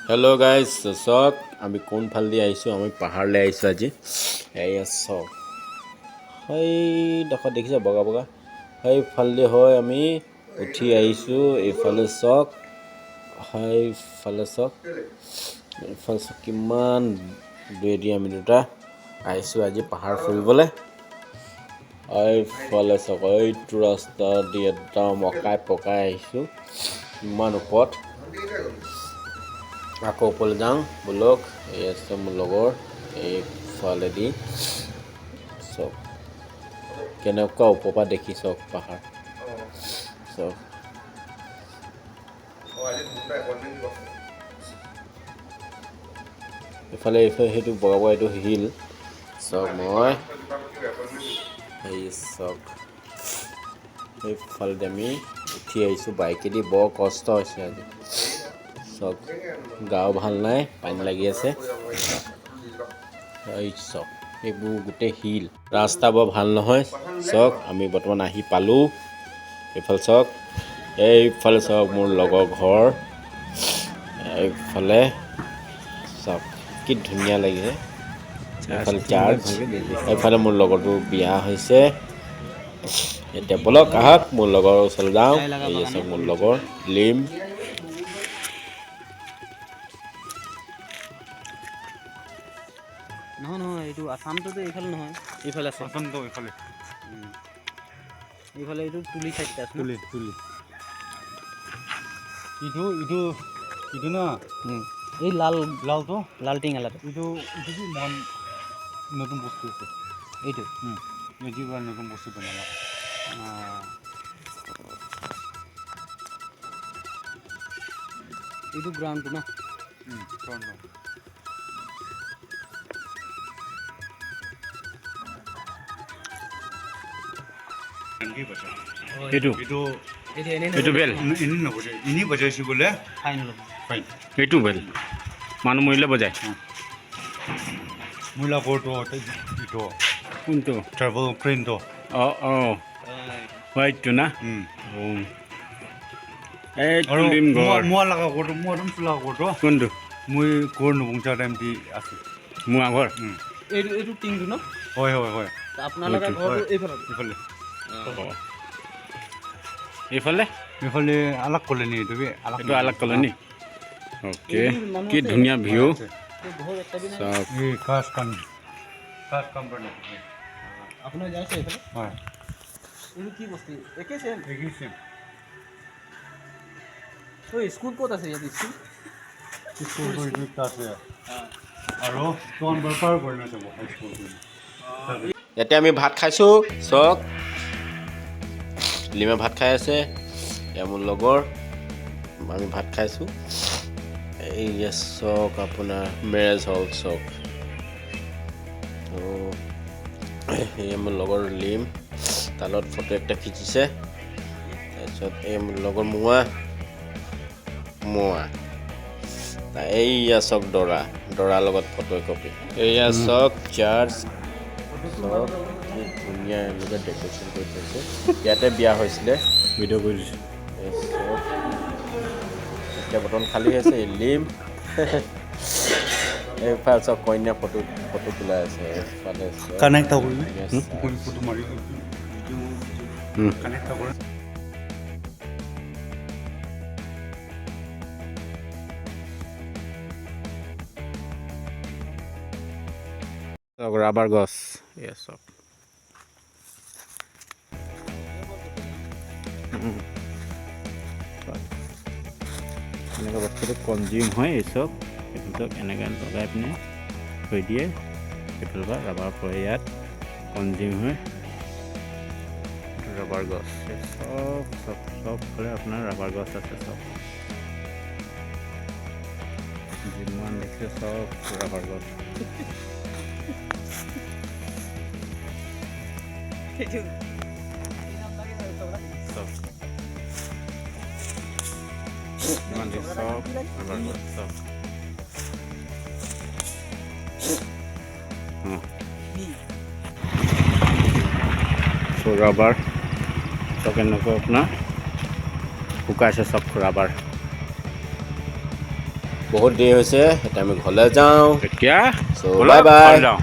Hello guys, saowk আমি কোন ফাল দি আইছো আমি পাহাৰলে আইছো আজি এয়া saowk হই দেখো দেখিছা বগা বগা হই ফাল দি হয় আমি উঠি আইছো এফালে saowk হই ফালে saowk ফালস কিমান বেৰি আমি দুটা আইছো আজি পাহাৰ ফুৰিবলে আই ফালে saowk এইটো ৰাস্তা দি একদম অকাই পকাই আইছো ইমান ওপৰত আকৌ ওপৰলৈ যাওঁ বলক এই আছে মোৰ লগৰ এই ফালেদি চব কেনেকুৱা ওপৰৰ পৰা দেখি চক পাহাৰ চব এফালে সেইটো বগা বগা এইটো হিল চক মই এই চক এইফালে আমি উঠি আহিছোঁ বাইকেদি বৰ কষ্ট হৈছে আজি চক গাও ভাল নাই পানী লাগি আছে এই চক এইবোৰ গোটেই হিল ৰাস্তা বৰ ভাল নহয় চক আমি বৰ্তমান আহি পালো এইফালে চক এইফালে চক মোৰ লগৰ ঘৰ এইফালে চক কি ধুনীয়া লাগিছে এইফালে চাৰ্চ এইফালে মোৰ লগৰটো বিয়া হৈছে এতিয়া বলক আহক মোৰ লগৰ ওচৰলৈ যাওঁ এই আছে মোৰ লগৰ লিম নহয় এইটো আসামটো এইফালে নহয় এইফালে আছে আসামটো এইফালে এইফালে এইটো তুলি সাইডটা আছে তুলি ইটো না এই লাল লালটো লাল টিঙালাটো ইটো কি মন নতুন বস্তু আছে এইটো এদিবাৰ নতুন বস্তু বনালা এইটো গ্ৰাউণ্ডটো না এইটো বেল এনে নবজায় এনে বজাইছে বোলে ফাইনেল এইটো বেল মানুহ মৰিলে বজায় মহিলা ঘৰটো এইটো কোনটো ট্ৰেভেল প্ৰিণ্টটো হোৱাইটটো না আৰু মই লগা ঘৰটো মই একদম চোলা ঘৰটো কোনটো মই ঘৰ নবংচা টাইম দি আছোঁ মোৰ আগৰ এইটো টিংটো ন হয় আপোনালোকে ঘৰটো এইফালে এইফালে এইফালে আলাগ কলনি এইটো আলাগ কলনি অ'কে কি ধুনীয়া ভিউ খাস কাম আপোনাৰ যাইছে এইফালে হয় এইটো কি বস্তু একে চেম স্কুল ক'ত আছে ইয়াত স্কুল আছে আৰু তোন বেপাৰ কৰি নাযাব স্কুল ইয়াতে আমি ভাত খাইছোঁ চক লিমা ভাত খাই আছে এয়া মোৰ লগৰ আমি ভাত খাইছোঁ এই চক আপোনাৰ মেৰেজ হল চক এয়া মোৰ লগৰ লিম তালত ফটো একটা খিচিছে তাৰপিছত এই মোৰ লগৰ মোৱা এইয়া চক দৰাৰ লগত ফটো কপি এইয়া চক চাৰ্চ চক ধুনীয়া এনেকৈ ডেকৰেশ্যন কৰি থৈছে ইয়াতে বিয়া হৈছিলে ভিডিঅ' কৰি দিছোঁ এতিয়া বৰ্তমান খালী আছে লিম এইফালে চব কইনা ফটো তোলাই আছে এইফালে কানেক্ট হ'ব ফটো মাৰি কানেক্ট হ'ব ৰাবাৰ গছ এয়া চব এনেকৈ বস্তুটো কনজিউম হয় এই চব এইবিলাক এনেকৈ লগাই পিনে থৈ দিয়ে সেইফালৰ পৰা ৰাবাৰ পৰা ইয়াত কনজিউম হয় ৰাবাৰ গছ চবফালে আপোনাৰ ৰাবাৰ গছ আছে চব যিমান দেখিছে চব ৰাবাৰ গছ ৰাবাৰ চব এনেকুৱা আপোনাৰ শুকাইছে চব ৰাবাৰ বহুত দেৰি হৈছে এতিয়া আমি ঘৰলৈ যাওঁ এতিয়া চ' বাই বাই যাওঁ